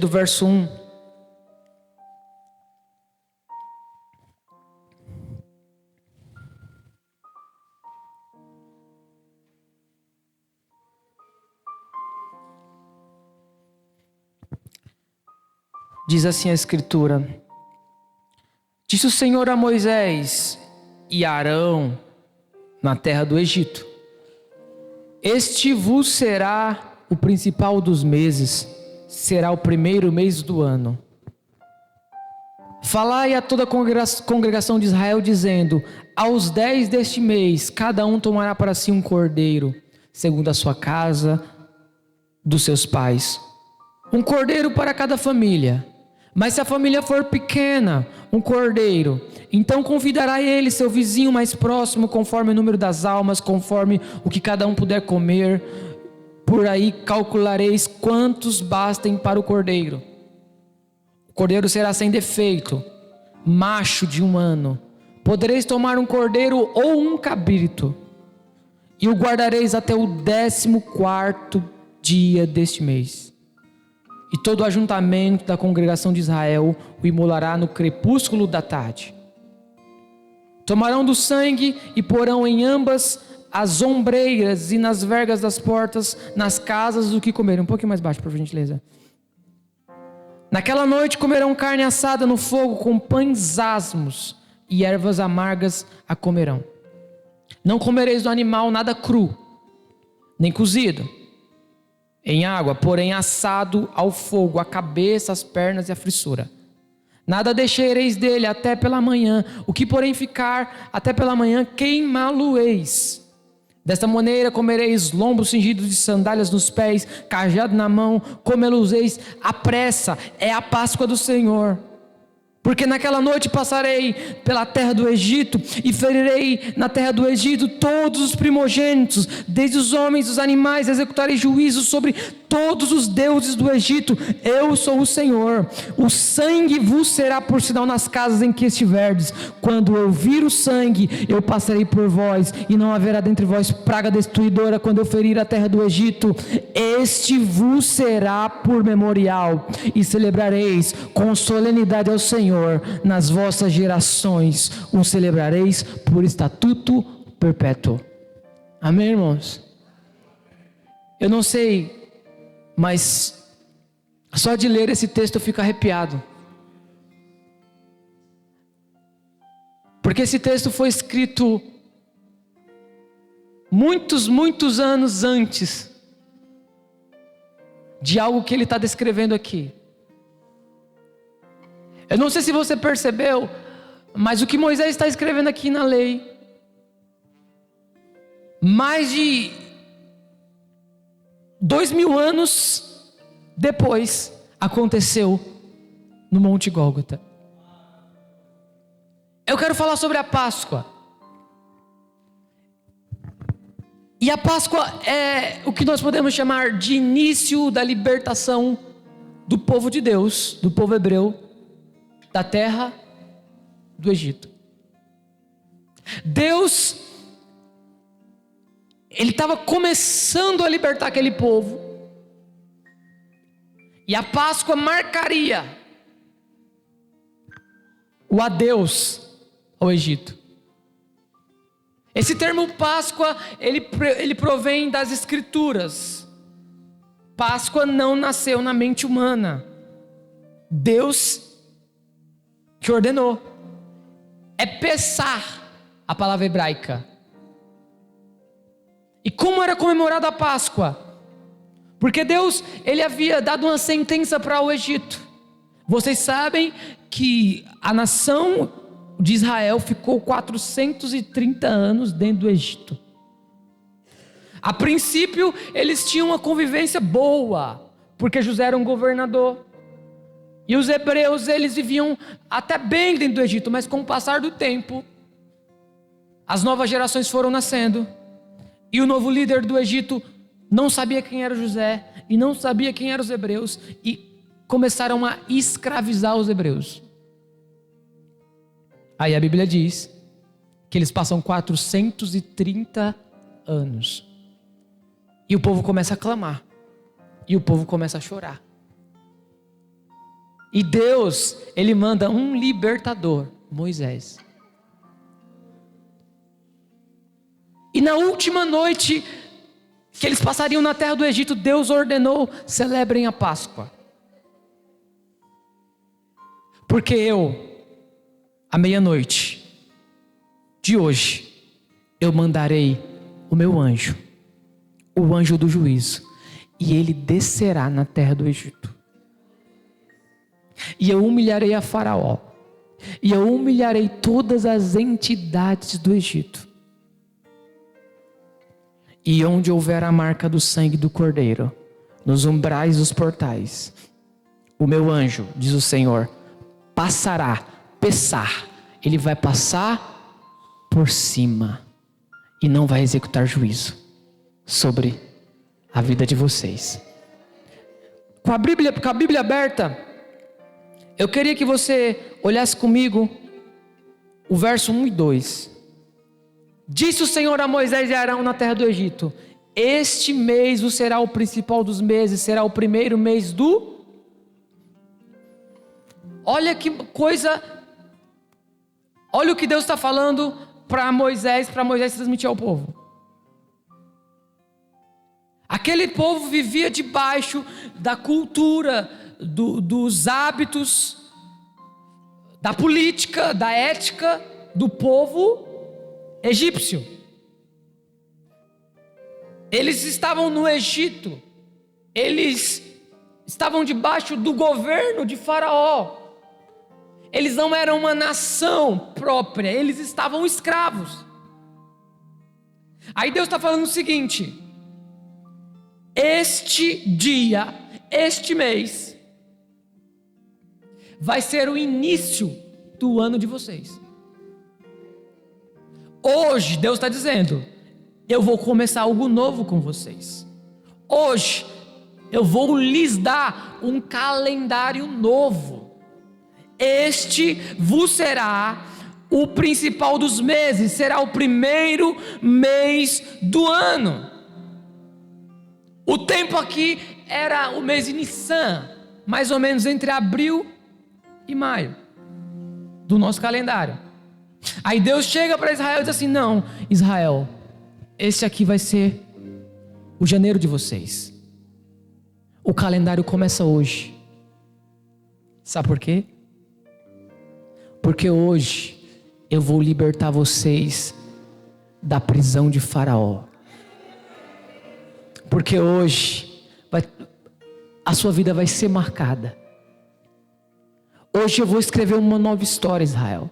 do verso 1. Diz assim a Escritura: disse o Senhor a Moisés e a Arão na terra do Egito: este vos será o principal dos meses, será o primeiro mês do ano. Falai a toda a congregação de Israel, dizendo: aos 10 deste mês, cada um tomará para si um cordeiro, segundo a sua casa, dos seus pais. Um cordeiro para cada família. Mas se a família for pequena, um cordeiro, então convidará ele seu vizinho mais próximo, conforme o número das almas, conforme o que cada um puder comer. Por aí calculareis quantos bastem para o cordeiro. O cordeiro será sem defeito, macho de 1 ano. Podereis tomar um cordeiro ou um cabrito, e o guardareis até o 14º dia deste mês. E todo o ajuntamento da congregação de Israel o imolará no crepúsculo da tarde. Tomarão do sangue e porão em ambas as ombreiras e nas vergas das portas, nas casas do que comerem. Um pouquinho mais baixo, por gentileza. Naquela noite comerão carne assada no fogo com pães asmos e ervas amargas a comerão. Não comereis do animal nada cru, nem cozido em água, porém assado ao fogo, a cabeça, as pernas e a frissura. Nada deixareis dele até pela manhã, o que porém ficar até pela manhã, queimá-lo-eis. Desta maneira comereis lombos cingidos de sandálias nos pés, cajado na mão, comê-los-eis à pressa, é a Páscoa do Senhor. Porque naquela noite passarei pela terra do Egito e ferirei na terra do Egito todos os primogênitos, desde os homens e os animais, executarei juízo sobre todos os deuses do Egito. Eu sou o Senhor. O sangue vos será por sinal nas casas em que estiverdes. Quando eu vir o sangue, eu passarei por vós, e não haverá dentre vós praga destruidora quando eu ferir a terra do Egito. Este vos será por memorial, e celebrareis com solenidade ao Senhor nas vossas gerações. O celebrareis por estatuto perpétuo. Amém, irmãos? Eu não sei, mas só de ler esse texto eu fico arrepiado. Porque esse texto foi escrito muitos anos antes de algo que ele está descrevendo aqui. Eu não sei se você percebeu, mas o que Moisés está escrevendo aqui na lei, mais de 2000 anos depois, aconteceu no Monte Gólgota. Eu quero falar sobre a Páscoa. E a Páscoa é o que nós podemos chamar de início da libertação do povo de Deus, do povo hebreu, da terra do Egito. Deus, Ele estava começando a libertar aquele povo, e a Páscoa marcaria o adeus ao Egito. Esse termo Páscoa, ele provém das Escrituras. Páscoa não nasceu na mente humana. Deus que ordenou. É Pessah, a palavra hebraica. E como era comemorada a Páscoa? Porque Deus, Ele havia dado uma sentença para o Egito. Vocês sabem que a nação de Israel ficou 430 anos dentro do Egito. A princípio, eles tinham uma convivência boa, porque José era um governador. E os hebreus, eles viviam até bem dentro do Egito, mas com o passar do tempo, as novas gerações foram nascendo, e o novo líder do Egito não sabia quem era José, e não sabia quem eram os hebreus, e começaram a escravizar os hebreus. Aí a Bíblia diz que eles passam 430 anos, e o povo começa a clamar, e o povo começa a chorar. E Deus, Ele manda um libertador, Moisés. E na última noite que eles passariam na terra do Egito, Deus ordenou: celebrem a Páscoa. Porque eu, à meia-noite de hoje, eu mandarei o meu anjo, o anjo do juízo, e ele descerá na terra do Egito. E eu humilharei a Faraó, e eu humilharei todas as entidades do Egito. E onde houver a marca do sangue do Cordeiro, nos umbrais dos portais, o meu anjo, diz o Senhor, passará, ele vai passar por cima e não vai executar juízo sobre a vida de vocês. Com a Bíblia aberta, eu queria que você olhasse comigo o verso 1 e 2. Disse o Senhor a Moisés e a Arão na terra do Egito: este mês vos será o principal dos meses, será o primeiro mês do... Olha que coisa, olha o que Deus está falando para Moisés transmitir ao povo. Aquele povo vivia debaixo da cultura, dos hábitos, da política, da ética do povo egípcio. Eles estavam no Egito, eles estavam debaixo do governo de Faraó. Eles não eram uma nação própria, eles estavam escravos. Aí Deus está falando o seguinte: este dia, este mês, vai ser o início do ano de vocês. Hoje, Deus está dizendo: eu vou começar algo novo com vocês. Hoje, eu vou lhes dar um calendário novo. Este vos será o principal dos meses, será o primeiro mês do ano. O tempo aqui era o mês de Nissan, mais ou menos entre abril e maio, do nosso calendário. Aí Deus chega para Israel e diz assim: não, Israel, esse aqui vai ser o janeiro de vocês. O calendário começa hoje. Sabe por quê? Porque hoje eu vou libertar vocês da prisão de Faraó. Porque hoje a sua vida vai ser marcada. Hoje eu vou escrever uma nova história, Israel.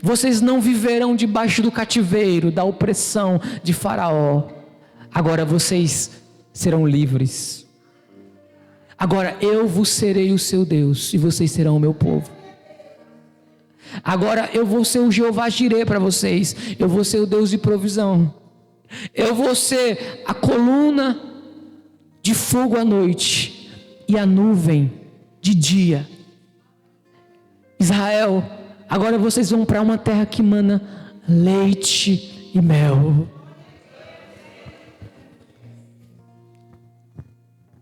Vocês não viverão debaixo do cativeiro, da opressão de Faraó. Agora vocês serão livres. Agora eu vos serei o seu Deus e vocês serão o meu povo. Agora eu vou ser o Jeová Jirê para vocês. Eu vou ser o Deus de provisão. Eu vou ser a coluna de fogo à noite e a nuvem de dia. Israel, agora vocês vão para uma terra que mana leite e mel.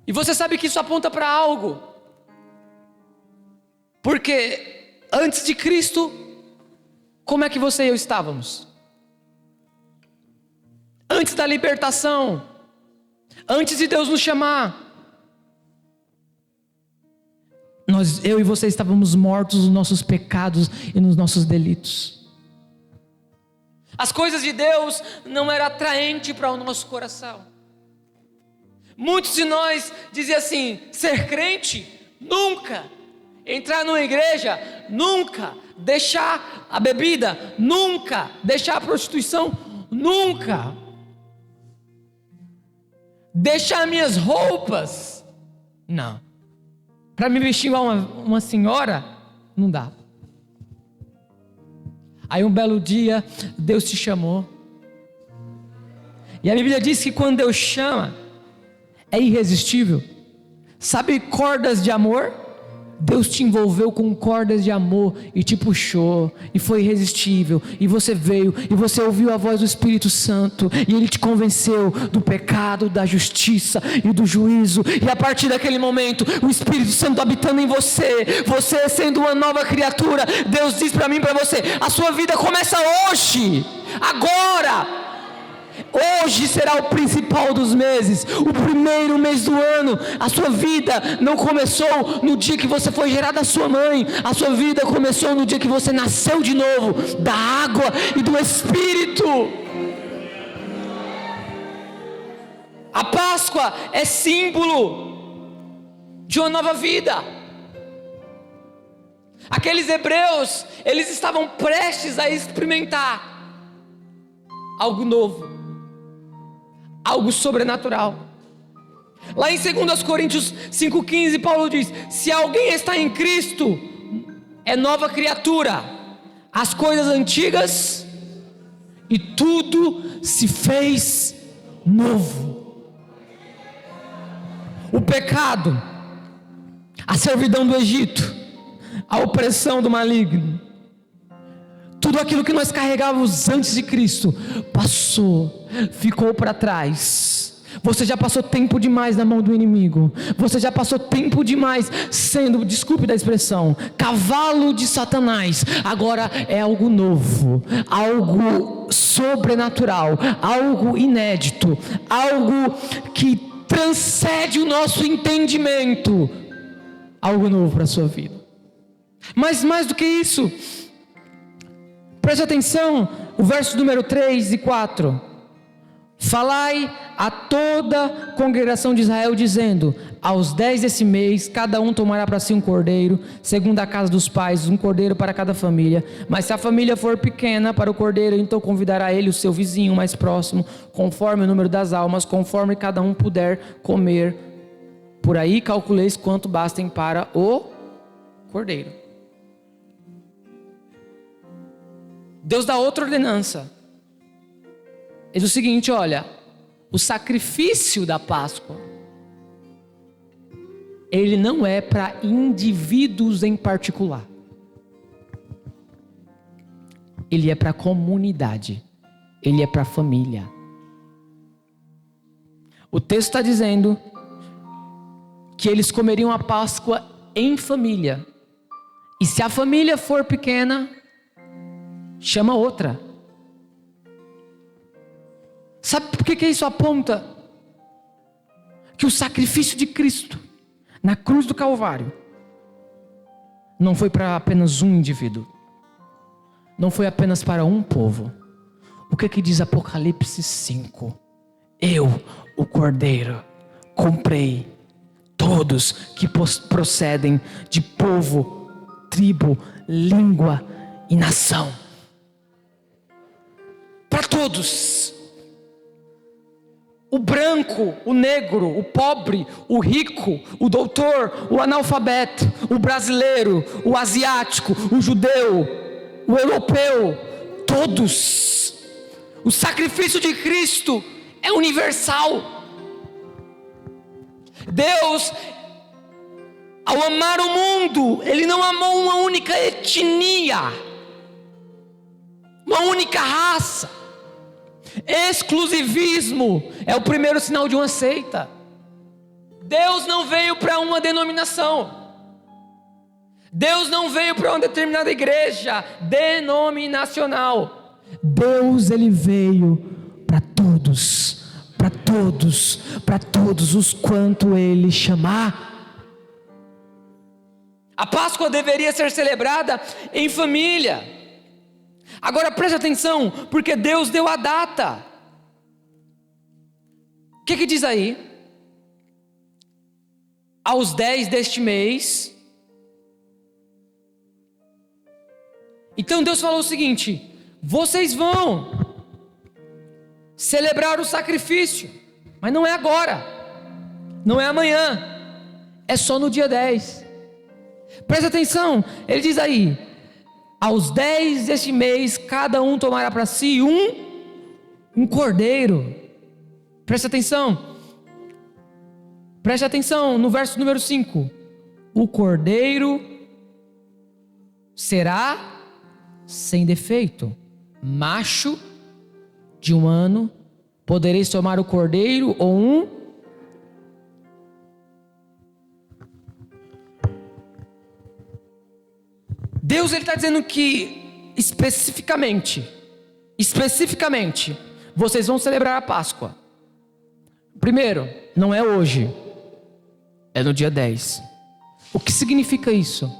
E você sabe que isso aponta para algo. Porque antes de Cristo, como é que você e eu estávamos? Antes da libertação, antes de Deus nos chamar, eu e você estávamos mortos nos nossos pecados e nos nossos delitos. As coisas de Deus não eram atraentes para o nosso coração. Muitos de nós diziam assim: ser crente, nunca. Entrar numa igreja, nunca. Deixar a bebida, nunca. Deixar a prostituição, nunca. Deixar minhas roupas, não. Para me vestir igual uma senhora, não dá. Aí um belo dia, Deus te chamou. E a Bíblia diz que quando Deus chama, é irresistível. Sabe cordas de amor? Deus te envolveu com cordas de amor e te puxou, e foi irresistível, e você veio, e você ouviu a voz do Espírito Santo, e Ele te convenceu do pecado, da justiça e do juízo, e a partir daquele momento, o Espírito Santo habitando em você, você sendo uma nova criatura, Deus diz para mim e para você, a sua vida começa hoje, agora. Hoje será o principal dos meses, o primeiro mês do ano. A sua vida não começou no dia que você foi gerado da sua mãe. A sua vida começou no dia que você nasceu de novo, da água e do Espírito. A Páscoa é símbolo de uma nova vida. Aqueles hebreus, eles estavam prestes a experimentar algo novo, algo sobrenatural. Lá em 2 Coríntios 5,15, Paulo diz: se alguém está em Cristo, é nova criatura, as coisas antigas e tudo se fez novo. O pecado, a servidão do Egito, a opressão do maligno, tudo aquilo que nós carregávamos antes de Cristo, passou, ficou para trás. Você já passou tempo demais na mão do inimigo. Você já passou tempo demais sendo, desculpe da expressão, cavalo de Satanás. Agora é algo novo, algo sobrenatural, algo inédito, algo que transcende o nosso entendimento. Algo novo para a sua vida. Mas mais do que isso, preste atenção, o verso número 3 e 4. Falai a toda a congregação de Israel, dizendo: aos 10 desse mês, cada um tomará para si um cordeiro, segundo a casa dos pais, um cordeiro para cada família. Mas se a família for pequena para o cordeiro, então convidará ele o seu vizinho mais próximo, conforme o número das almas, conforme cada um puder comer. Por aí calculeis quanto bastem para o cordeiro. Deus dá outra ordenança. Ele diz o seguinte: olha, o sacrifício da Páscoa, ele não é para indivíduos em particular. Ele é para a comunidade. Ele é para a família. O texto está dizendo que eles comeriam a Páscoa em família. E se a família for pequena, chama outra. Sabe por que isso aponta? Que o sacrifício de Cristo na cruz do Calvário não foi para apenas um indivíduo, não foi apenas para um povo. O que diz Apocalipse 5? Eu, o Cordeiro, comprei todos que procedem de povo, tribo, língua e nação. Para todos. O branco, o negro, o pobre, o rico, o doutor, o analfabeto, o brasileiro, o asiático, o judeu, o europeu, todos. O sacrifício de Cristo é universal. Deus, ao amar o mundo, Ele não amou uma única etnia, uma única raça. Exclusivismo é o primeiro sinal de uma seita. Deus não veio para uma denominação. Deus não veio para uma determinada igreja denominacional. Deus, Ele veio para todos, para todos, para todos os quanto Ele chamar. A Páscoa deveria ser celebrada em família. Agora preste atenção, porque Deus deu a data. O que diz aí? Aos 10 deste mês. Então Deus falou o seguinte: vocês vão celebrar o sacrifício, mas não é agora, não é amanhã, é só no dia 10. Preste atenção, ele diz aí: aos 10 deste mês, cada um tomará para si um cordeiro. Preste atenção no verso número 5. o cordeiro será sem defeito, macho de 1 ano. Podereis tomar o cordeiro ou um. Deus ele está dizendo que especificamente, vocês vão celebrar a Páscoa. Primeiro, não é hoje, é no dia 10. O que significa isso?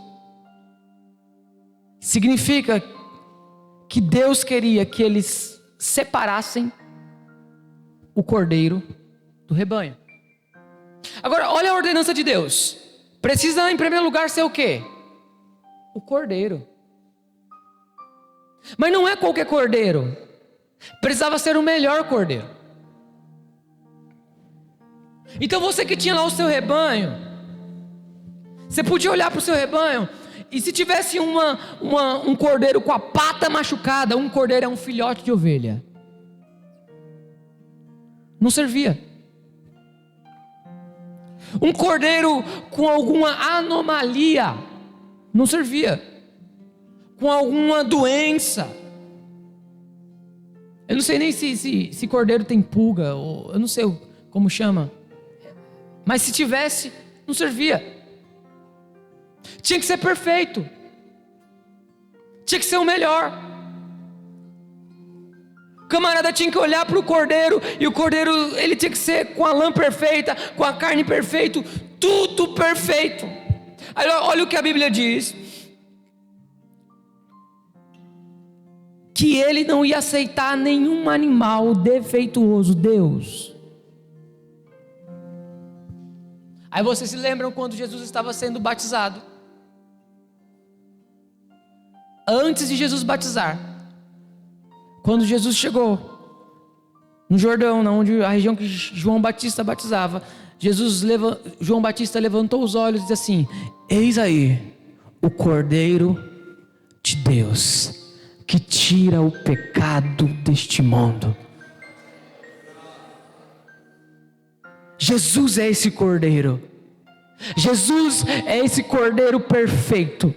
Significa que Deus queria que eles separassem o cordeiro do rebanho. Agora, olha a ordenança de Deus. Precisa em primeiro lugar ser o quê? O cordeiro. Mas não é qualquer cordeiro. Precisava ser o melhor cordeiro. Então você que tinha lá o seu rebanho, você podia olhar para o seu rebanho, e se tivesse um cordeiro com a pata machucada, um cordeiro é um filhote de ovelha, não servia. Um cordeiro com alguma anomalia, não servia. Com alguma doença, eu não sei nem se cordeiro tem pulga, ou eu não sei como chama, mas se tivesse, não servia. Tinha que ser perfeito, tinha que ser o melhor. O camarada tinha que olhar para o cordeiro, e o cordeiro ele tinha que ser com a lã perfeita, com a carne perfeita, tudo perfeito. Aí olha o que a Bíblia diz: que ele não ia aceitar nenhum animal defeituoso. Deus. Aí vocês se lembram quando Jesus estava sendo batizado? Antes de Jesus batizar, quando Jesus chegou no Jordão, onde a região que João Batista batizava, João Batista levantou os olhos e disse assim: eis aí o Cordeiro de Deus, que tira o pecado deste mundo. Jesus é esse Cordeiro. Jesus é esse Cordeiro perfeito,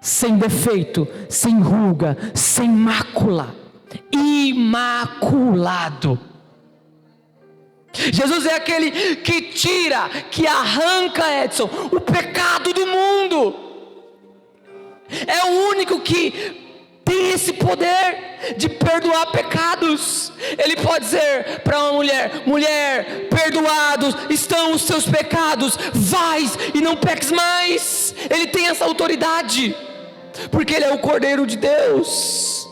sem defeito, sem ruga, sem mácula, imaculado. Jesus é aquele que tira, que arranca, Edson, o pecado do mundo. É o único que tem esse poder de perdoar pecados. Ele pode dizer para uma mulher: mulher, perdoados estão os seus pecados, vais e não peques mais. Ele tem essa autoridade, porque ele é o Cordeiro de Deus.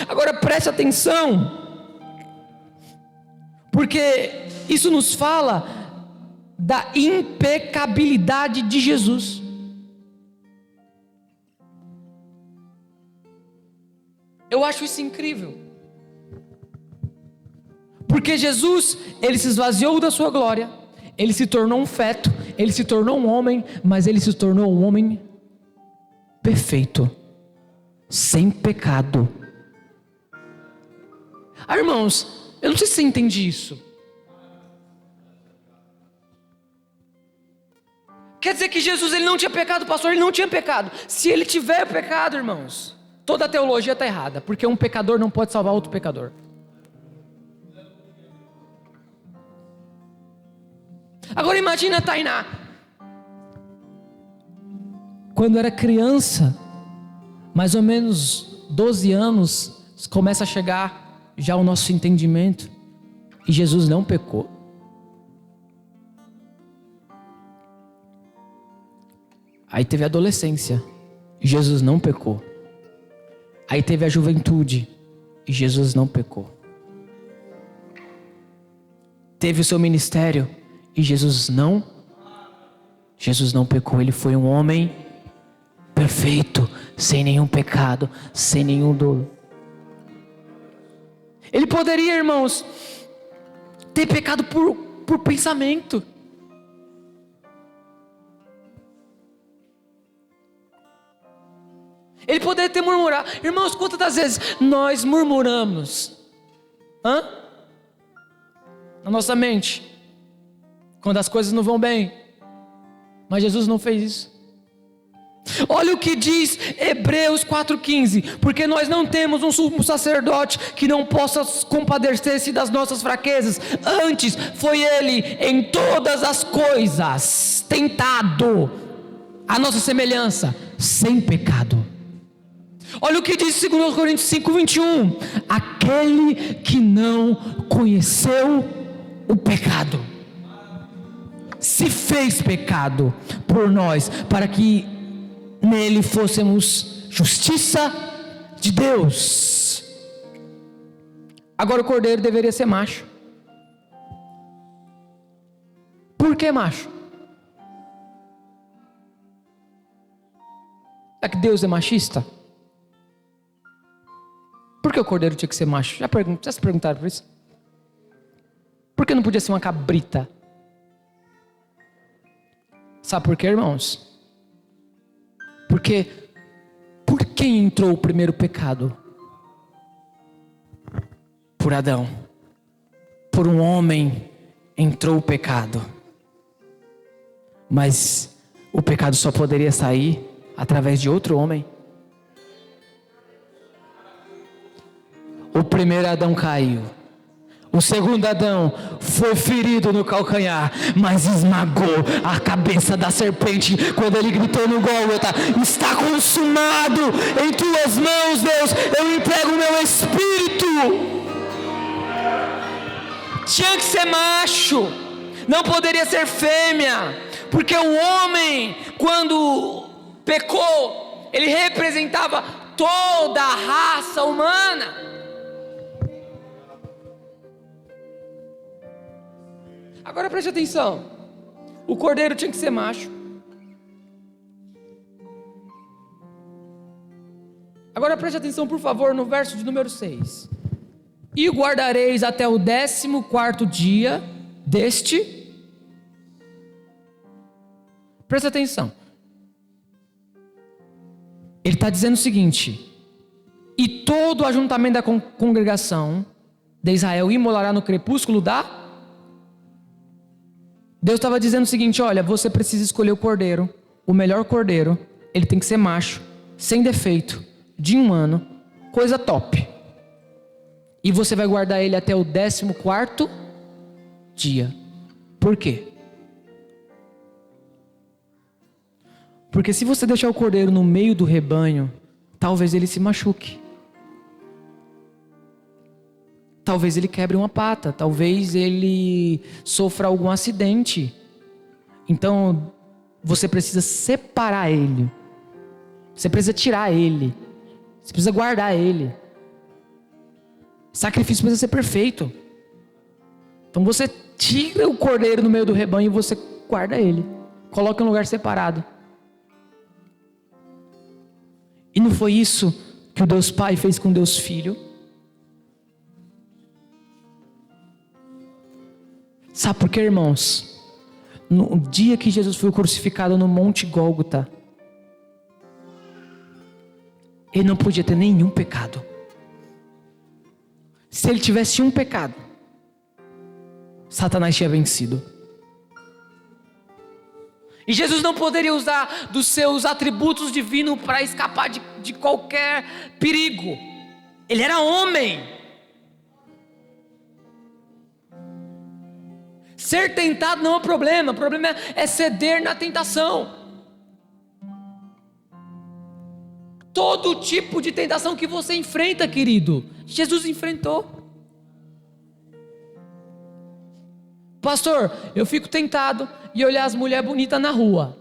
Agora preste atenção, porque isso nos fala da impecabilidade de Jesus. Eu acho isso incrível, porque Jesus, ele se esvaziou da sua glória, ele se tornou um feto, ele se tornou um homem, mas ele se tornou um homem perfeito, sem pecado. Irmãos, eu não sei se você entende isso. Quer dizer que Jesus ele não tinha pecado, pastor? Ele não tinha pecado. Se ele tiver pecado, irmãos, toda a teologia está errada, porque um pecador não pode salvar outro pecador. Agora imagina a Tainá, quando era criança, mais ou menos 12 anos, começa a chegar já o nosso entendimento, e Jesus não pecou. Aí teve a adolescência, e Jesus não pecou. Aí teve a juventude, e Jesus não pecou. Teve o seu ministério, e Jesus não pecou. Ele foi um homem perfeito, sem nenhum pecado, sem nenhum dolo. Ele poderia, irmãos, ter pecado por pensamento. Ele poderia ter murmurado. Irmãos, quantas das vezes nós murmuramos? Na nossa mente, quando as coisas não vão bem. Mas Jesus não fez isso. Olha o que diz Hebreus 4,15: porque nós não temos um sumo sacerdote que não possa compadecer-se das nossas fraquezas, antes foi ele em todas as coisas tentado à nossa semelhança, sem pecado. Olha o que diz 2 Coríntios 5,21: aquele que não conheceu o pecado se fez pecado por nós, para que nele fôssemos justiça de Deus. Agora o cordeiro deveria ser macho. Por que macho? Será que Deus é machista? Por que o cordeiro tinha que ser macho? Já se perguntaram por isso? Por que não podia ser uma cabrita? Sabe por quê, irmãos? Porque por quem entrou o primeiro pecado? Por Adão. Por um homem entrou o pecado. Mas o pecado só poderia sair através de outro homem. O primeiro Adão caiu. O segundo Adão foi ferido no calcanhar, mas esmagou a cabeça da serpente quando ele gritou no Gólgota: está consumado, em tuas mãos, Deus, eu entrego o meu espírito. Tinha que ser macho, não poderia ser fêmea, porque o homem, quando pecou, ele representava toda a raça humana. Agora preste atenção, o cordeiro tinha que ser macho. Agora preste atenção, por favor, no verso de número 6. E guardareis até o 14º dia deste. Presta atenção. Ele está dizendo o seguinte: e todo o ajuntamento da congregação de Israel imolará no crepúsculo da... Deus estava dizendo o seguinte: olha, você precisa escolher o cordeiro, o melhor cordeiro, ele tem que ser macho, sem defeito, de 1 ano, coisa top. E você vai guardar ele até o 14º dia. Por quê? Porque se você deixar o cordeiro no meio do rebanho, talvez ele se machuque. Talvez ele quebre uma pata, talvez ele sofra algum acidente. Então, você precisa separar ele. Você precisa tirar ele. Você precisa guardar ele. O sacrifício precisa ser perfeito. Então você tira o cordeiro no meio do rebanho e você guarda ele. Coloca em um lugar separado. E não foi isso que o Deus Pai fez com Deus Filho? Sabe por quê, irmãos? No dia que Jesus foi crucificado no Monte Gólgota, ele não podia ter nenhum pecado. Se ele tivesse um pecado, Satanás tinha vencido. E Jesus não poderia usar dos seus atributos divinos para escapar de qualquer perigo. Ele era homem. Ser tentado não é o problema é ceder na tentação. Todo tipo de tentação que você enfrenta, querido, Jesus enfrentou. Pastor, eu fico tentado e olhar as mulheres bonitas na rua.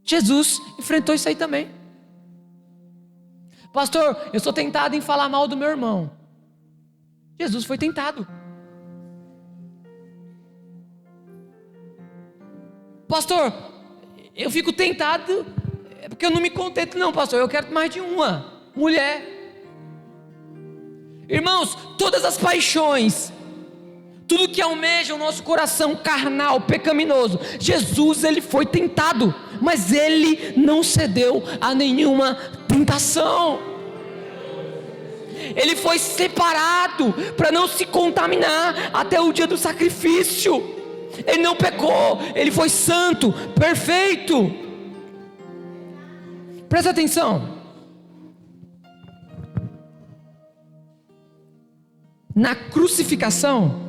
Jesus enfrentou isso aí também. Pastor, eu sou tentado em falar mal do meu irmão. Jesus foi tentado. Pastor, eu fico tentado porque eu não me contento não, pastor, eu quero mais de uma mulher. Irmãos, todas as paixões, tudo que almeja o nosso coração carnal, pecaminoso, Jesus, ele foi tentado, mas ele não cedeu a nenhuma tentação. Ele foi separado para não se contaminar até o dia do sacrifício. Ele não pecou, ele foi santo, perfeito. Presta atenção. Na crucificação,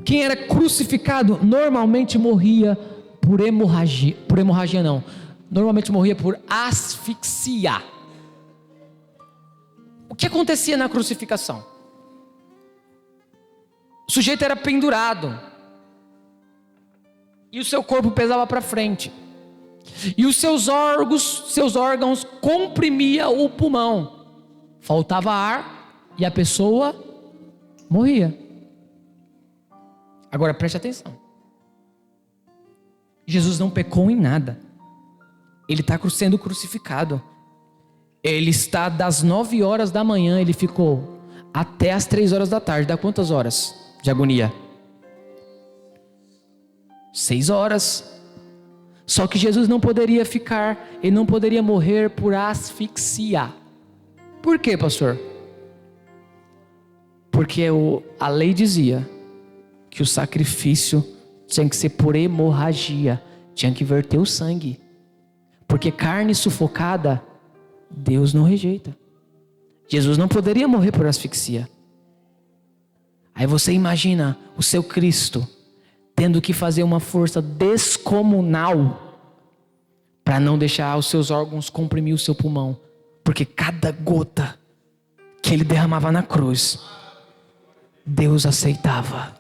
quem era crucificado normalmente morria por hemorragia. Por hemorragia não. Normalmente morria por asfixia. O que acontecia na crucificação? O sujeito era pendurado. E o seu corpo pesava para frente. E os seus órgãos comprimia o pulmão. Faltava ar e a pessoa morria. Agora preste atenção. Jesus não pecou em nada. Ele está sendo crucificado. Ele está das 9 horas da manhã, ele ficou até as 3 horas da tarde. Dá quantas horas de agonia? 6 horas. Só que Jesus não poderia ele não poderia morrer por asfixia. Por quê, pastor? Porque a lei dizia que o sacrifício tinha que ser por hemorragia, tinha que verter o sangue. Porque carne sufocada, Deus não rejeita. Jesus não poderia morrer por asfixia. Aí você imagina o seu Cristo tendo que fazer uma força descomunal para não deixar os seus órgãos comprimir o seu pulmão. Porque cada gota que ele derramava na cruz, Deus aceitava.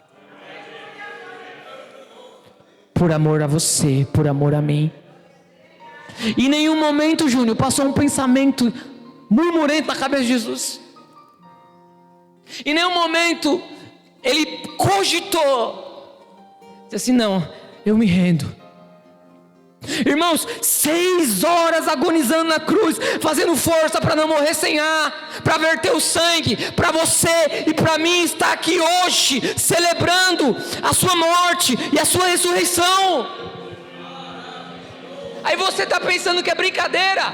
Por amor a você, por amor a mim. E em nenhum momento, Júnior, passou um pensamento murmurento na cabeça de Jesus. Em nenhum momento ele cogitou. Disse assim, não, eu me rendo. Irmãos, 6 horas agonizando na cruz, fazendo força para não morrer sem ar, para verter o sangue, para você e para mim estar aqui hoje, celebrando a sua morte e a sua ressurreição. Aí você está pensando que é brincadeira.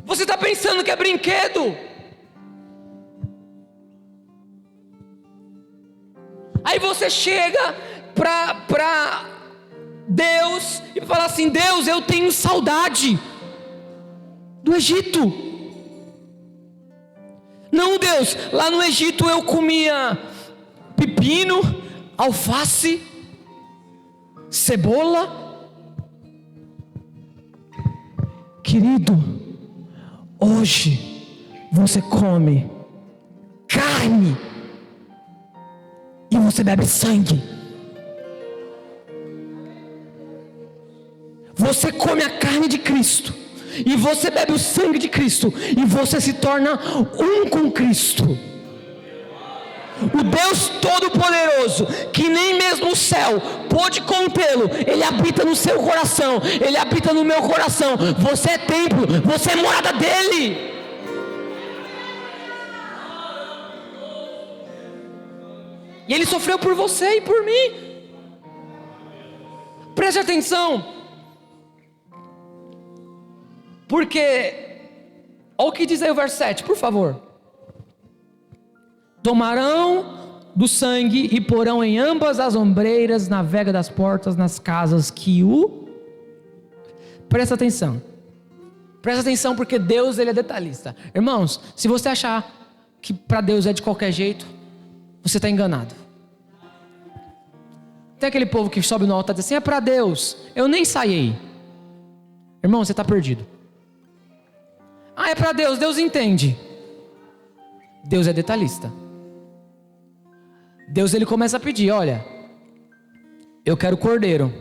Você está pensando que é brinquedo. Aí você chega para Deus e fala assim, Deus, eu tenho saudade do Egito. Não, Deus, lá no Egito eu comia pepino, alface, cebola. Querido, hoje você come carne e você bebe sangue. Você come a carne de Cristo e você bebe o sangue de Cristo e você se torna um com Cristo. O Deus Todo-Poderoso, que nem mesmo o céu pôde contê-lo, Ele habita no seu coração, Ele habita no meu coração. Você é templo, você é morada dEle. E Ele sofreu por você e por mim. Preste atenção. Porque, olha o que diz aí o verso 7, por favor. Tomarão do sangue e porão em ambas as ombreiras, na vega das portas, nas casas que o... Presta atenção. Presta atenção porque Deus, Ele é detalhista. Irmãos, se você achar que para Deus é de qualquer jeito, você está enganado. Tem aquele povo que sobe no altar e diz assim, é para Deus, eu nem ensaiei. Irmão, você está perdido. Ah, é para Deus, Deus entende. Deus é detalhista. Deus, Ele começa a pedir, olha, eu quero cordeiro,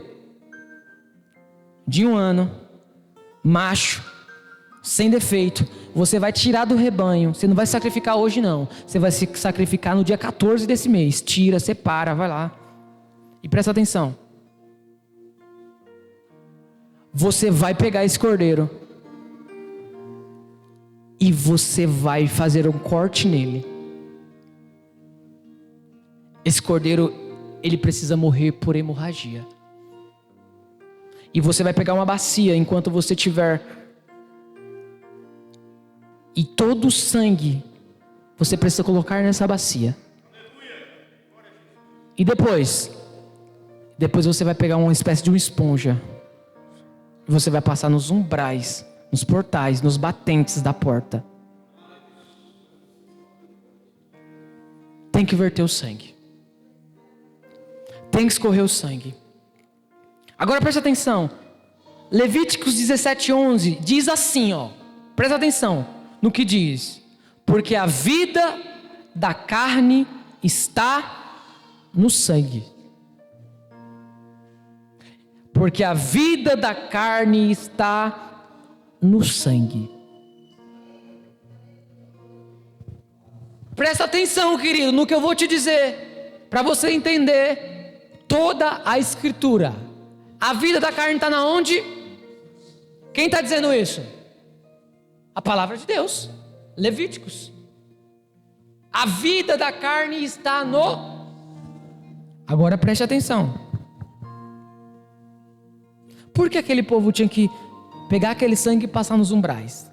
de 1 ano, macho, sem defeito. Você vai tirar do rebanho. Você não vai sacrificar hoje não. Você vai se sacrificar no dia 14 desse mês. Tira, separa, vai lá. E presta atenção. Você vai pegar esse cordeiro e você vai fazer um corte nele. Esse cordeiro, ele precisa morrer por hemorragia. E você vai pegar uma bacia enquanto você tiver. E todo o sangue você precisa colocar nessa bacia. E depois Depois você vai pegar uma espécie de uma esponja. Você vai passar nos umbrais, nos portais, nos batentes da porta. Tem que verter o sangue. Tem que escorrer o sangue. Agora preste atenção. Levíticos 17:11 diz assim, ó. Presta atenção no que diz. Porque a vida da carne está no sangue. Porque a vida da carne está no sangue. Presta atenção, querido, no que eu vou te dizer, para você entender toda a escritura. A vida da carne está na onde? Quem está dizendo isso? A palavra de Deus, Levíticos. A vida da carne está no... Agora preste atenção. Por que aquele povo tinha que pegar aquele sangue e passar nos umbrais?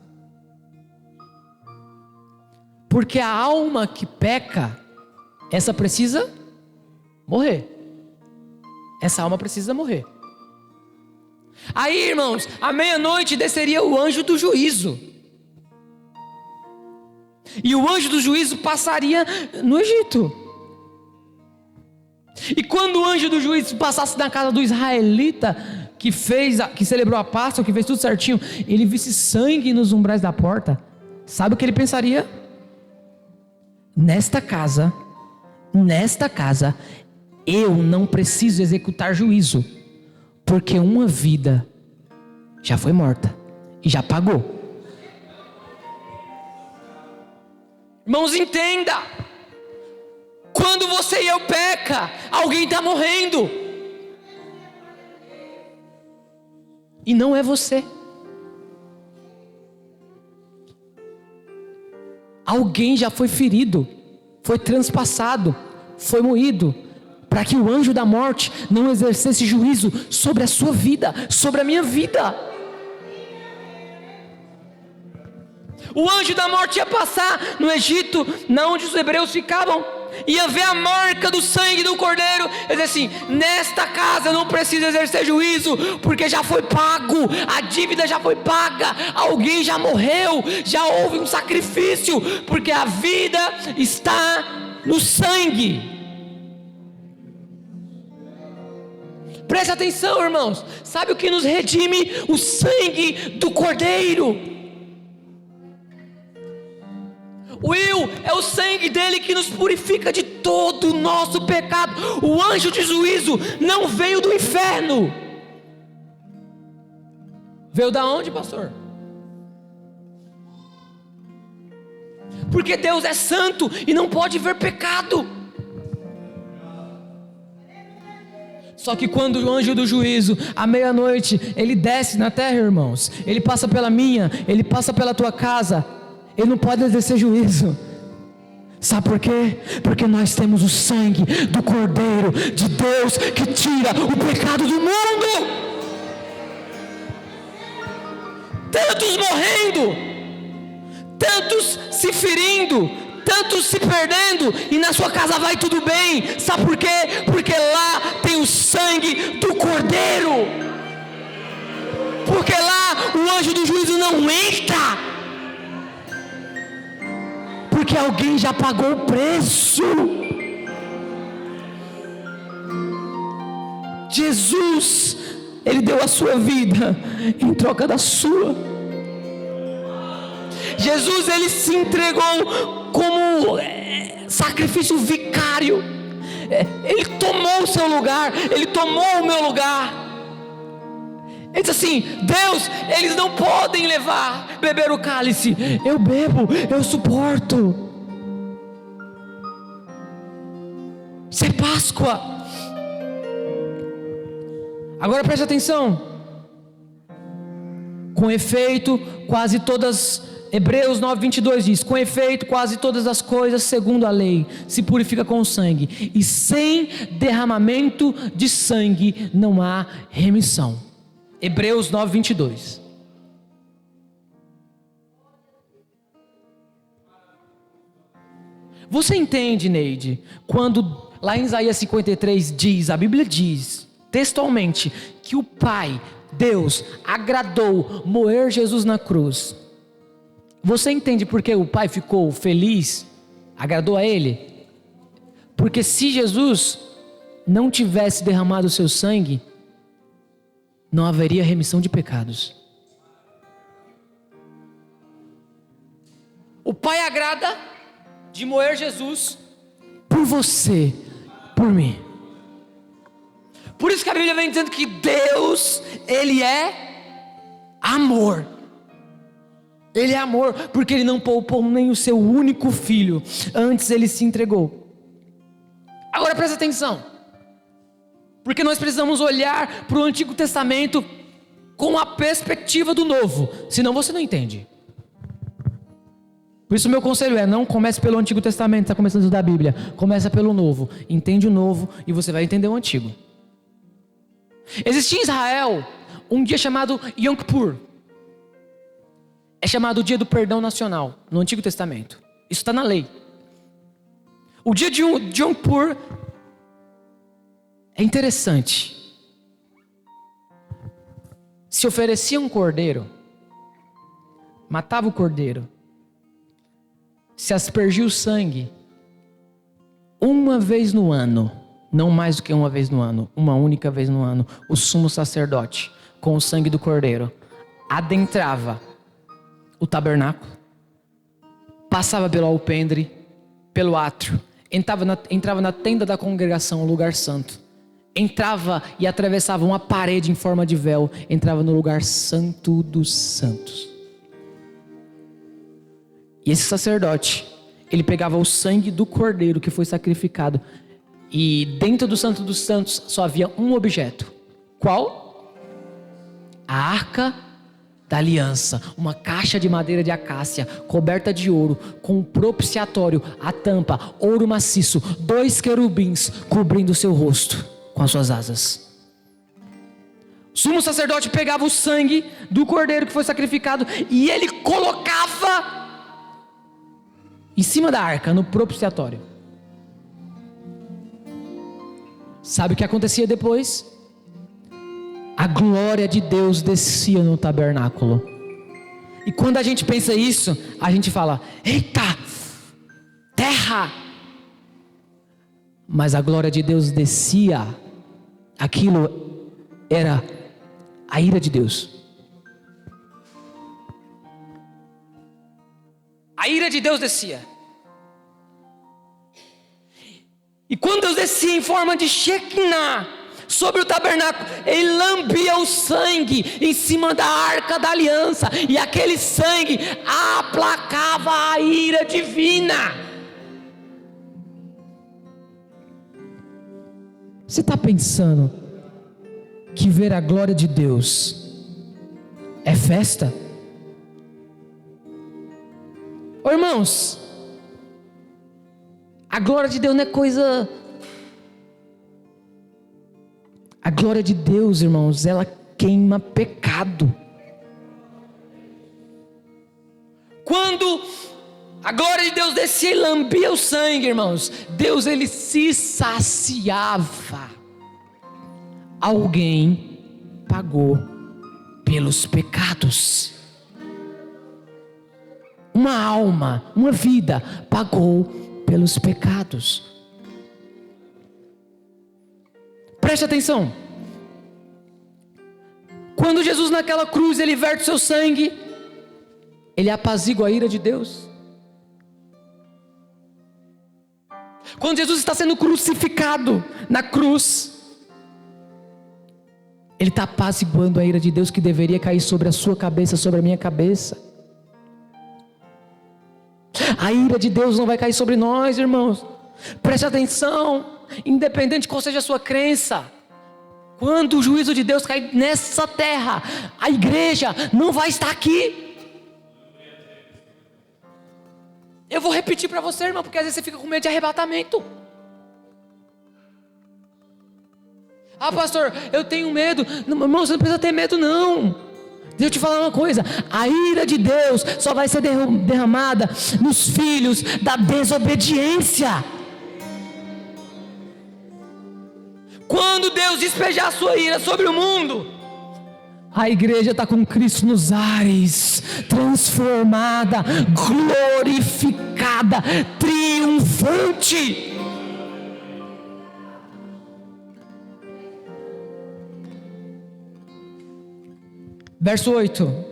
Porque a alma que peca, essa precisa morrer. Essa alma precisa morrer. Aí, irmãos, à meia-noite desceria o anjo do juízo. E o anjo do juízo passaria no Egito. E quando o anjo do juízo passasse na casa do israelita, que celebrou a Páscoa, que fez tudo certinho, ele visse sangue nos umbrais da porta, sabe o que ele pensaria? Nesta casa, eu não preciso executar juízo, porque uma vida já foi morta e já pagou. Irmãos, entenda, quando você e eu peca, alguém está morrendo, e não é você. Alguém já foi ferido, foi transpassado, foi moído, para que o anjo da morte não exercesse juízo sobre a sua vida, sobre a minha vida. O anjo da morte ia passar no Egito, na onde os hebreus ficavam, ia ver a marca do sangue do cordeiro, e dizer assim: nesta casa não precisa exercer juízo, porque já foi pago, a dívida já foi paga, alguém já morreu, já houve um sacrifício, porque a vida está no sangue. Preste atenção, irmãos, sabe o que nos redime? O sangue do cordeiro. É o sangue dele que nos purifica de todo o nosso pecado. O anjo de juízo não veio do inferno. Veio da onde, pastor? Porque Deus é santo e não pode ver pecado. Só que quando o anjo do juízo, à meia-noite, ele desce na terra, irmãos, ele passa pela minha, ele passa pela tua casa, ele não pode exercer juízo. Sabe por quê? Porque nós temos o sangue do Cordeiro de Deus que tira o pecado do mundo. Tantos morrendo, tantos se ferindo, tantos se perdendo, e na sua casa vai tudo bem. Sabe por quê? Porque lá tem o sangue do Cordeiro. Porque lá o anjo do juízo não entra. Porque alguém já pagou o preço. Jesus, ele deu a sua vida em troca da sua. Jesus, ele se entregou como sacrifício vicário. Ele tomou o seu lugar, ele tomou o meu lugar. Ele diz assim: Deus, eles não podem beber o cálice, eu bebo, eu suporto. Isso é Páscoa. Agora preste atenção. Com efeito, quase todas, Hebreus 9:22 diz: com efeito, quase todas as coisas segundo a lei se purifica com o sangue, e sem derramamento de sangue não há remissão. Hebreus 9:22. Você entende, Neide, quando lá em Isaías 53 diz, a Bíblia diz, textualmente, que o Pai, Deus, agradou moer Jesus na cruz. Você entende por que o Pai ficou feliz? Agradou a Ele? Porque se Jesus não tivesse derramado o seu sangue, não haveria remissão de pecados. O Pai agrada de moer Jesus por você, por mim. Por isso que a Bíblia vem dizendo que Deus, Ele é amor. Ele é amor, porque Ele não poupou nem o seu único filho, antes Ele se entregou. Agora presta atenção, porque nós precisamos olhar para o Antigo Testamento com a perspectiva do Novo, senão você não entende. Por isso o meu conselho é, não comece pelo Antigo Testamento, está começando a estudar a Bíblia, começa pelo Novo, entende o Novo e você vai entender o Antigo. Existia em Israel um dia chamado Yom Kippur. É chamado o dia do perdão nacional, no Antigo Testamento. Isso está na lei. O dia de Yom Kippur é interessante. Se oferecia um cordeiro, matava o cordeiro, se aspergia o sangue, uma vez no ano, não mais do que uma vez no ano, uma única vez no ano, o sumo sacerdote, com o sangue do cordeiro, adentrava o tabernáculo, passava pelo alpendre, pelo átrio, entrava na tenda da congregação, o lugar santo, entrava e atravessava uma parede em forma de véu, entrava no lugar santo dos santos. E esse sacerdote, ele pegava o sangue do cordeiro que foi sacrificado, e dentro do santo dos santos só havia um objeto. Qual? A arca da aliança, uma caixa de madeira de acácia, coberta de ouro, com um propiciatório, a tampa, ouro maciço, 2 querubins cobrindo o seu rosto com as suas asas. O sumo sacerdote pegava o sangue do cordeiro que foi sacrificado e ele colocava em cima da arca, no propiciatório. Sabe o que acontecia depois? A glória de Deus descia no tabernáculo. E quando a gente pensa isso, a gente fala, eita, terra. Mas a glória de Deus descia, aquilo era a ira de Deus. A ira de Deus descia. E quando Deus descia em forma de Shekinah sobre o tabernáculo, Ele lambia o sangue em cima da arca da aliança, e aquele sangue aplacava a ira divina. Você está pensando que ver a glória de Deus é festa? Ô irmãos, a glória de Deus não é coisa... A glória de Deus, irmãos, ela queima pecado. Quando a glória de Deus descia e lambia o sangue, irmãos, Deus, ele se saciava. Alguém pagou pelos pecados. Uma alma, uma vida pagou pelos pecados. Preste atenção. Quando Jesus naquela cruz, ele verte o seu sangue, ele apazigua a ira de Deus. Quando Jesus está sendo crucificado na cruz, ele está apaziguando a ira de Deus que deveria cair sobre a sua cabeça, sobre a minha cabeça. A ira de Deus não vai cair sobre nós, irmãos. Preste atenção, independente de qual seja a sua crença. Quando o juízo de Deus cair nessa terra, a igreja não vai estar aqui. Eu vou repetir para você, irmão, porque às vezes você fica com medo de arrebatamento. Ah, pastor, eu tenho medo. Não, irmão, você não precisa ter medo, não. Deixa eu te falar uma coisa, a ira de Deus só vai ser derramada nos filhos da desobediência. Quando quando Deus despejar a sua ira sobre o mundo, a igreja está com Cristo nos ares, transformada, glorificada, triunfante. Verso 8: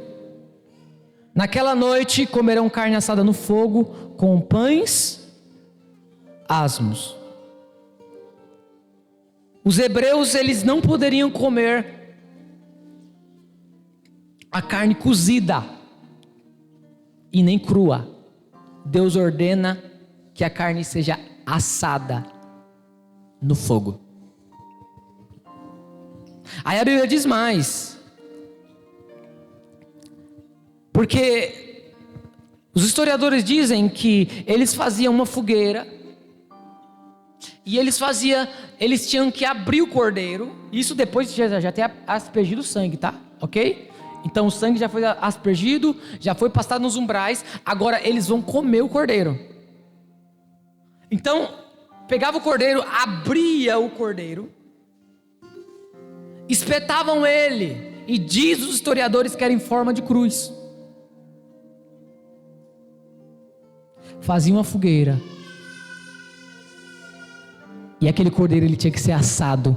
naquela noite comerão carne assada no fogo, com pães asmos. Os hebreus, eles não poderiam comer a carne cozida e nem crua. Deus ordena que a carne seja assada no fogo. Aí a Bíblia diz mais, porque os historiadores dizem que eles faziam uma fogueira e eles tinham que abrir o cordeiro. Isso depois já ter aspergido o sangue, tá? Ok? Então o sangue já foi aspergido, já foi passado nos umbrais. Agora eles vão comer o cordeiro. Então pegava o cordeiro, abria o cordeiro, espetavam ele, e diz os historiadores que era em forma de cruz. Faziam uma fogueira, e aquele cordeiro ele tinha que ser assado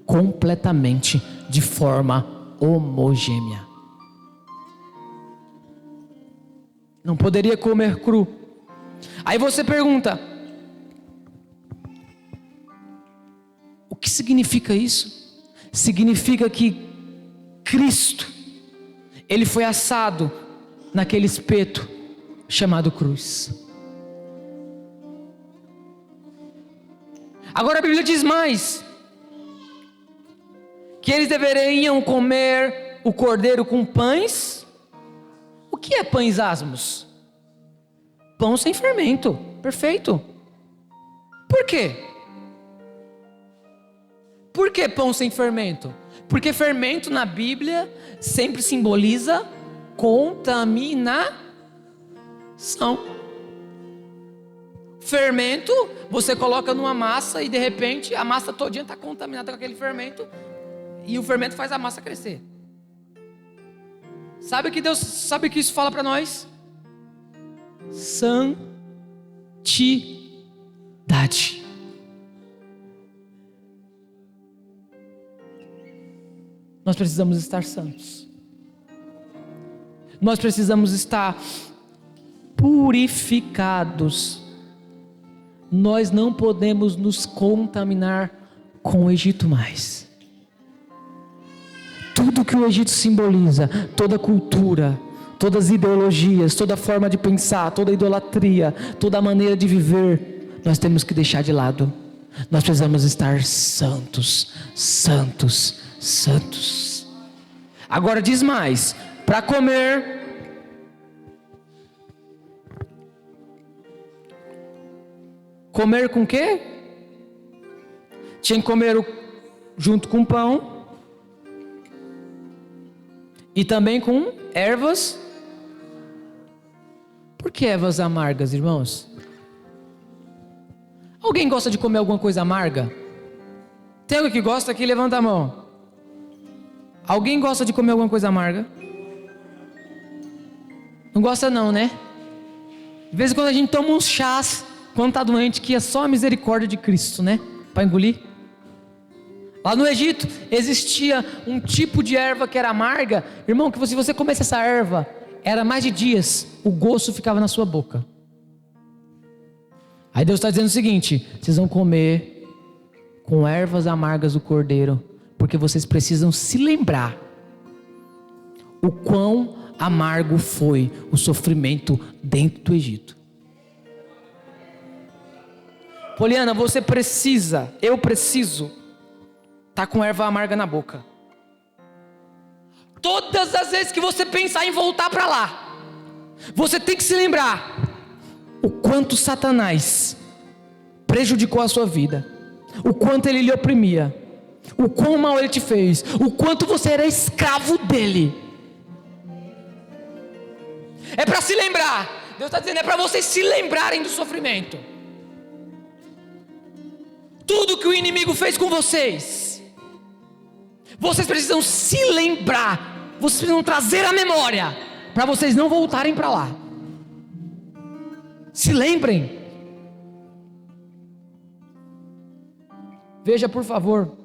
completamente de forma homogênea. Não poderia comer cru. Aí você pergunta: o que significa isso? Significa que Cristo, ele foi assado naquele espeto chamado cruz. Agora a Bíblia diz mais, que eles deveriam comer o cordeiro com pães. O que é pães asmos? Pão sem fermento, perfeito. Por quê? Por que pão sem fermento? Porque fermento na Bíblia sempre simboliza contaminação. Fermento, você coloca numa massa e de repente a massa todinha está contaminada com aquele fermento, e o fermento faz a massa crescer. Sabe o que que isso fala para nós? Santidade. Nós precisamos estar santos. Nós precisamos estar purificados. Nós não podemos nos contaminar com o Egito mais. Tudo que o Egito simboliza, toda a cultura, todas as ideologias, toda a forma de pensar, toda a idolatria, toda a maneira de viver, nós temos que deixar de lado. Nós precisamos estar santos, santos, santos. Agora diz mais, para comer com o quê? Tinha que comer junto com pão e também com ervas. Por que ervas amargas, irmãos? Alguém gosta de comer alguma coisa amarga? Tem alguém que gosta aqui? Levanta a mão. Alguém gosta de comer alguma coisa amarga? Não gosta não, né? De vez em quando a gente toma uns chás quando está doente, que é só a misericórdia de Cristo, né? Para engolir. Lá no Egito existia um tipo de erva que era amarga, irmão, que se você comesse essa erva, era mais de dias, o gosto ficava na sua boca. Aí Deus está dizendo o seguinte: vocês vão comer com ervas amargas o cordeiro, porque vocês precisam se lembrar o quão amargo foi o sofrimento dentro do Egito. Poliana, eu preciso estar com erva amarga na boca. Todas as vezes que você pensar em voltar para lá, você tem que se lembrar o quanto Satanás prejudicou a sua vida, o quanto ele lhe oprimia, o quão mal ele te fez, o quanto você era escravo dele. É para se lembrar. Deus está dizendo, é para vocês se lembrarem do sofrimento. Tudo que o inimigo fez com vocês, Vocês precisam se lembrar, vocês precisam trazer a memória, para vocês não voltarem para lá. Se lembrem. Veja por favor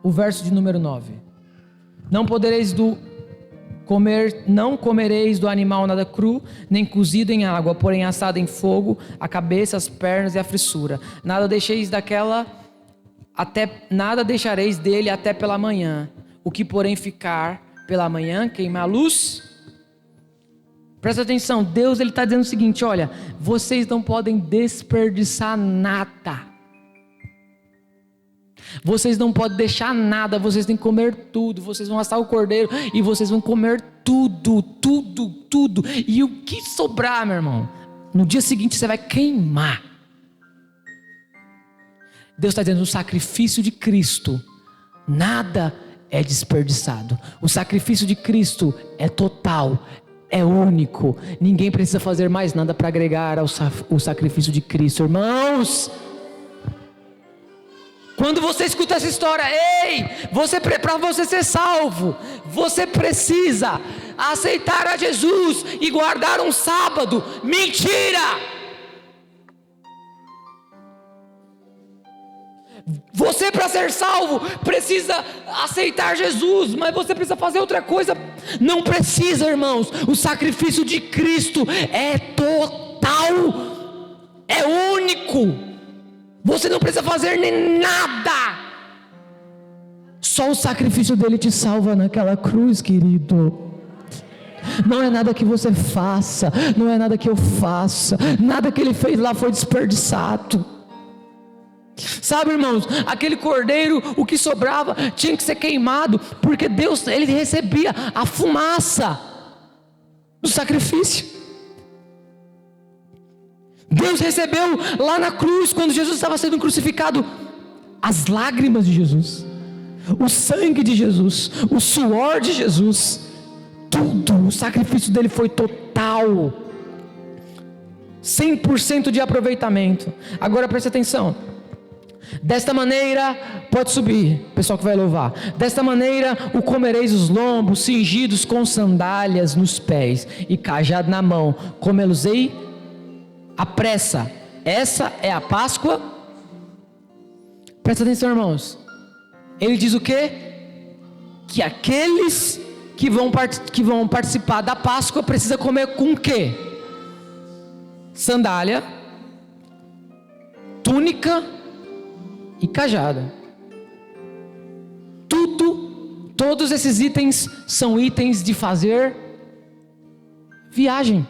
o verso de número 9. Não comereis do animal nada cru, nem cozido em água, porém assado em fogo, a cabeça, as pernas e a frissura. Nada deixareis dele até pela manhã. O que porém ficar pela manhã, queima a luz. Presta atenção, Deus ele está dizendo o seguinte: olha, vocês não podem desperdiçar nada. Vocês não podem deixar nada, vocês têm que comer tudo. Vocês vão assar o cordeiro e vocês vão comer tudo. E o que sobrar, meu irmão, no dia seguinte você vai queimar. Deus está dizendo: o sacrifício de Cristo, nada é desperdiçado. O sacrifício de Cristo é total, é único. Ninguém precisa fazer mais nada para agregar ao sacrifício de Cristo, irmãos. Quando você escuta essa história, para você ser salvo, você precisa aceitar a Jesus e guardar um sábado. Mentira! Você, para ser salvo, precisa aceitar Jesus, mas você precisa fazer outra coisa. Não precisa, irmãos. O sacrifício de Cristo é total, é único. Você não precisa fazer nem nada. Só o sacrifício dele te salva naquela cruz, querido. Não é nada que você faça, não é nada que eu faça. Nada que ele fez lá foi desperdiçado. Sabe, irmãos, aquele cordeiro, o que sobrava tinha que ser queimado, porque Deus, ele recebia a fumaça do sacrifício. Deus recebeu lá na cruz, quando Jesus estava sendo crucificado, as lágrimas de Jesus, o sangue de Jesus, o suor de Jesus, tudo. O sacrifício dele foi total, 100% de aproveitamento. Agora preste atenção. Desta maneira, pode subir, pessoal que vai louvar. Desta maneira o comereis os lombos, cingidos com sandálias nos pés e cajado na mão. Comê-los-ei à pressa. Essa é a Páscoa. Presta atenção, irmãos. Ele diz o quê? Que aqueles que vão participar da Páscoa precisa comer com o quê? Sandália, túnica e cajada. Todos esses itens são itens de fazer viagem.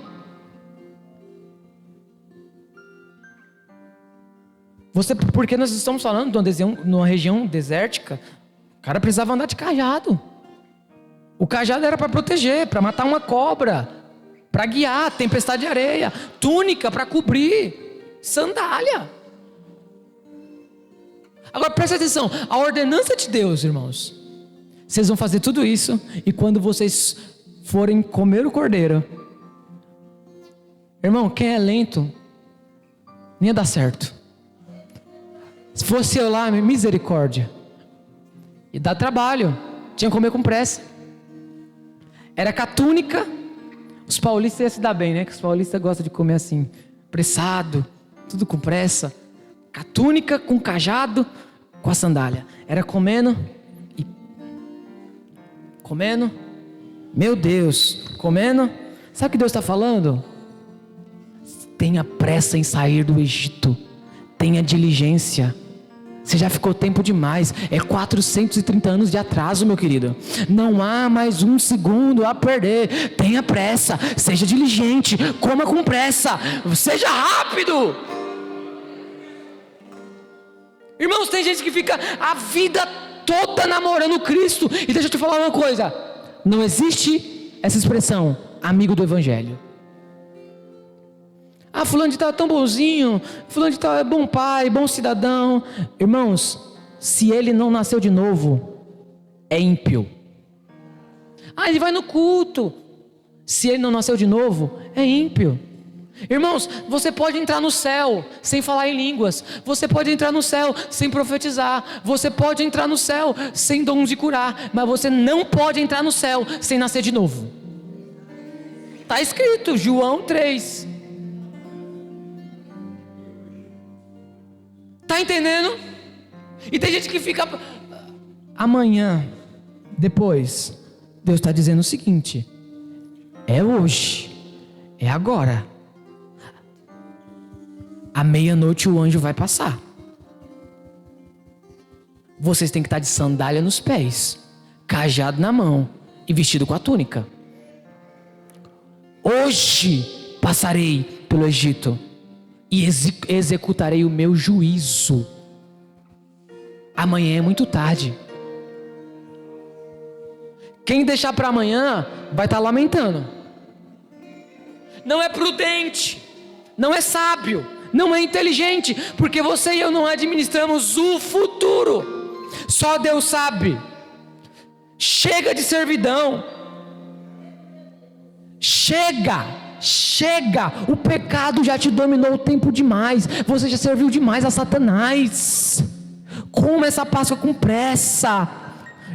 Porque nós estamos falando de uma região desértica, o cara precisava andar de cajado. O cajado era para proteger, para matar uma cobra, para guiar, tempestade de areia, túnica para cobrir, sandália. Agora presta atenção, a ordenança de Deus, irmãos, vocês vão fazer tudo isso, e quando vocês forem comer o cordeiro, irmão, quem é lento, nem ia dar certo. Se fosse eu lá, misericórdia, e dá trabalho, tinha que comer com pressa. Era com a túnica. Os paulistas iam se dar bem, né? Que os paulistas gostam de comer assim, pressado, tudo com pressa. Com a túnica, com o cajado, com a sandália. Era comendo e comendo. Meu Deus, comendo. Sabe o que Deus está falando? Tenha pressa em sair do Egito. Tenha diligência. Você já ficou tempo demais. É 430 anos de atraso, meu querido. Não há mais um segundo a perder. Tenha pressa. Seja diligente. Coma com pressa. Seja rápido. Irmãos, tem gente que fica a vida toda namorando Cristo. E deixa eu te falar uma coisa. Não existe essa expressão, amigo do Evangelho. Ah, fulano de tal é tão bonzinho, fulano de tal é bom pai, bom cidadão. Irmãos, se ele não nasceu de novo, é ímpio. Ah, ele vai no culto. Se ele não nasceu de novo, é ímpio. Irmãos, você pode entrar no céu sem falar em línguas, você pode entrar no céu sem profetizar, você pode entrar no céu sem dons de curar, mas você não pode entrar no céu sem nascer de novo. Está escrito, João 3. Está entendendo? E tem gente que fica... Amanhã, depois, Deus está dizendo o seguinte: é hoje, é agora. À meia-noite o anjo vai passar. Vocês têm que estar de sandália nos pés, cajado na mão e vestido com a túnica. Hoje passarei pelo Egito e executarei o meu juízo. Amanhã é muito tarde. Quem deixar para amanhã vai estar lamentando. Não é prudente, não é sábio, não é inteligente, porque você e eu não administramos o futuro. Só Deus sabe. Chega de servidão. Chega. O pecado já te dominou o tempo demais. Você já serviu demais a Satanás. Coma essa Páscoa com pressa.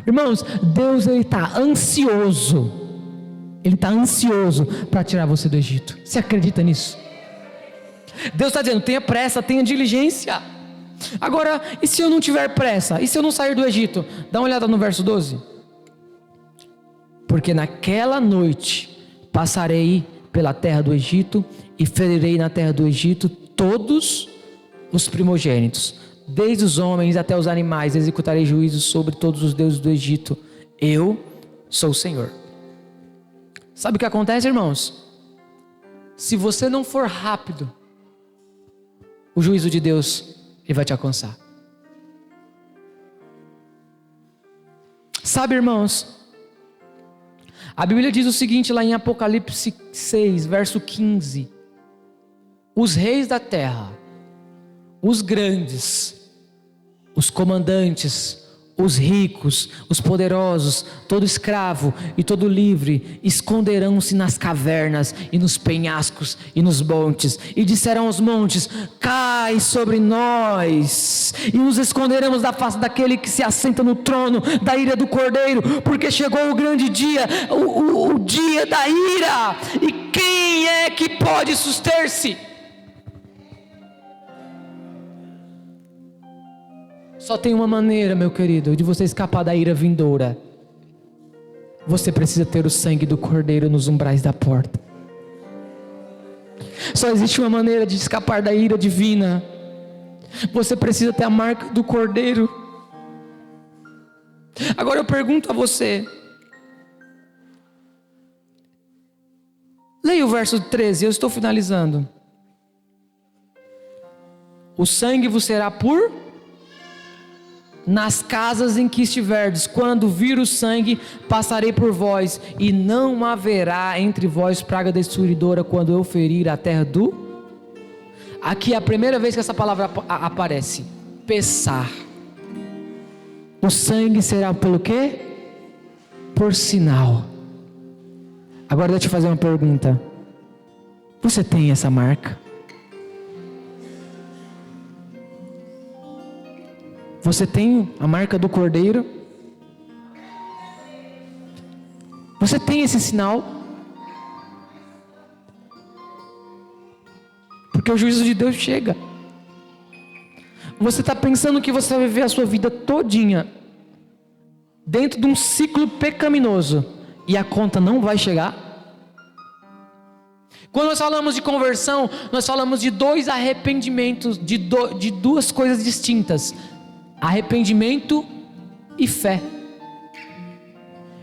Irmãos, Deus está ansioso. Ele está ansioso para tirar você do Egito. Você acredita nisso? Deus está dizendo: tenha pressa, tenha diligência. Agora, e se eu não tiver pressa? E se eu não sair do Egito? Dá uma olhada no verso 12. Porque naquela noite passarei pela terra do Egito e ferirei na terra do Egito todos os primogênitos, desde os homens até os animais. Executarei juízo sobre todos os deuses do Egito. Eu sou o Senhor. Sabe o que acontece, irmãos? Se você não for rápido, o juízo de Deus, ele vai te alcançar. Sabe, irmãos, a Bíblia diz o seguinte lá em Apocalipse 6, verso 15: os reis da terra, os grandes, os comandantes, os ricos, os poderosos, todo escravo e todo livre, esconderão-se nas cavernas e nos penhascos e nos montes, e disserão aos montes: cai sobre nós, e nos esconderemos da face daquele que se assenta no trono da ira do Cordeiro, porque chegou o grande dia, o dia da ira, e quem é que pode suster-se? Só tem uma maneira, meu querido, de você escapar da ira vindoura. Você precisa ter o sangue do Cordeiro nos umbrais da porta. Só existe uma maneira de escapar da ira divina. Você precisa ter a marca do Cordeiro. Agora eu pergunto a você. Leia o verso 13, eu estou finalizando. O sangue vos será por... nas casas em que estiverdes, quando vir o sangue, passarei por vós, e não haverá entre vós praga destruidora, quando eu ferir a terra do... Aqui é a primeira vez que essa palavra aparece. Pessar. O sangue será pelo quê? Por sinal. Agora deixa eu te fazer uma pergunta. Você tem essa marca? Você tem a marca do Cordeiro? Você tem esse sinal? Porque o juízo de Deus chega. Você está pensando que você vai viver a sua vida todinha dentro de um ciclo pecaminoso e a conta não vai chegar? Quando nós falamos de conversão, nós falamos de dois arrependimentos, de duas coisas distintas: arrependimento e fé.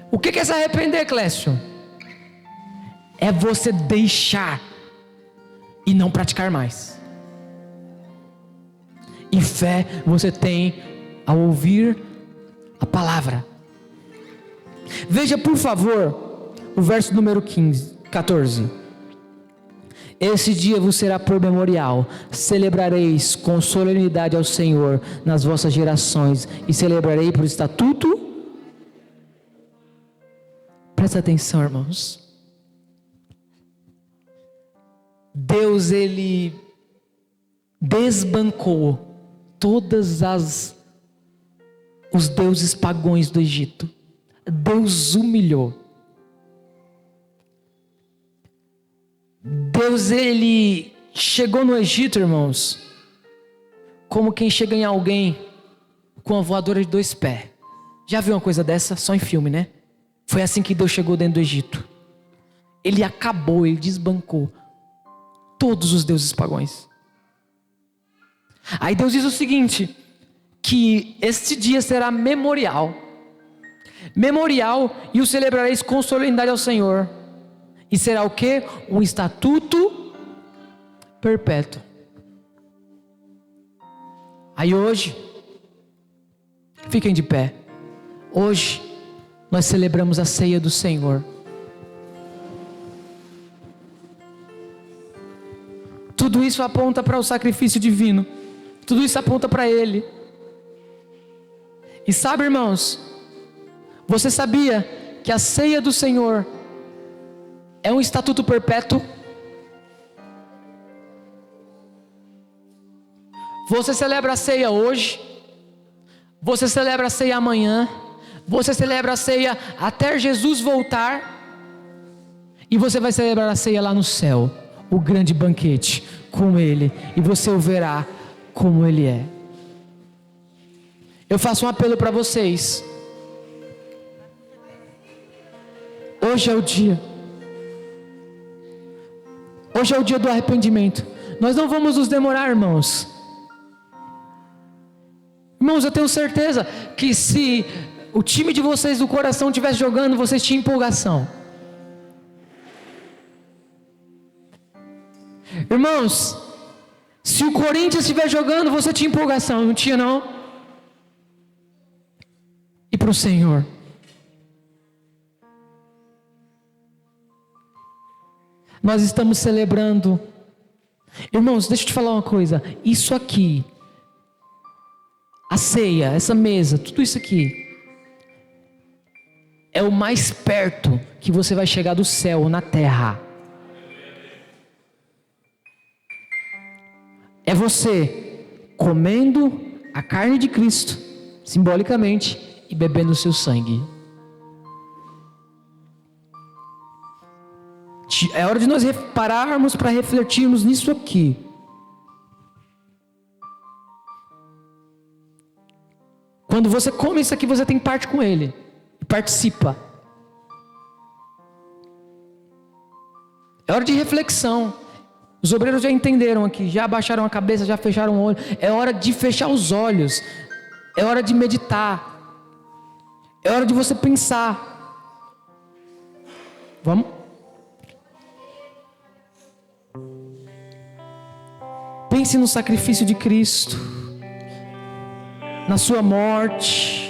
O que é se arrepender, Clécio? É você deixar e não praticar mais. E fé você tem ao ouvir a palavra. Veja, por favor, o verso número 14. Esse dia vos será por memorial, celebrareis com solenidade ao Senhor nas vossas gerações, e celebrarei por estatuto. Presta atenção, irmãos. Deus, ele desbancou os deuses pagãos do Egito. Deus humilhou. Deus, ele chegou no Egito, irmãos, como quem chega em alguém com uma voadora de 2 pés. Já viu uma coisa dessa? Só em filme, né? Foi assim que Deus chegou dentro do Egito. Ele acabou, ele desbancou todos os deuses pagãos. Aí Deus diz o seguinte, que este dia será memorial, e o celebrareis com solenidade ao Senhor, e será o quê? Um estatuto perpétuo. Aí hoje, fiquem de pé, hoje nós celebramos a ceia do Senhor. Tudo isso aponta para o sacrifício divino, tudo isso aponta para Ele. E sabe, irmãos, você sabia que a ceia do Senhor é um estatuto perpétuo? Você celebra a ceia hoje, você celebra a ceia amanhã, você celebra a ceia até Jesus voltar, e você vai celebrar a ceia lá no céu, o grande banquete com Ele, e você o verá como Ele é. Eu faço um apelo para vocês. Hoje é o dia. Hoje é o dia do arrependimento. Nós não vamos nos demorar, irmãos. Irmãos, eu tenho certeza que se o time de vocês do coração estivesse jogando, vocês tinham empolgação. Irmãos, se o Corinthians estiver jogando, você tinha empolgação, não tinha não? E para o Senhor, nós estamos celebrando. Irmãos, deixa eu te falar uma coisa. Isso aqui, a ceia, essa mesa, tudo isso aqui, é o mais perto que você vai chegar do céu na terra. É você comendo a carne de Cristo, simbolicamente, e bebendo o seu sangue. É hora de nós pararmos para refletirmos nisso aqui. Quando você come isso aqui, você tem parte com Ele, e participa. É hora de reflexão. Os obreiros já entenderam aqui, já abaixaram a cabeça, já fecharam o olho. É hora de fechar os olhos. É hora de meditar. É hora de você pensar. Vamos? Pense no sacrifício de Cristo, na sua morte,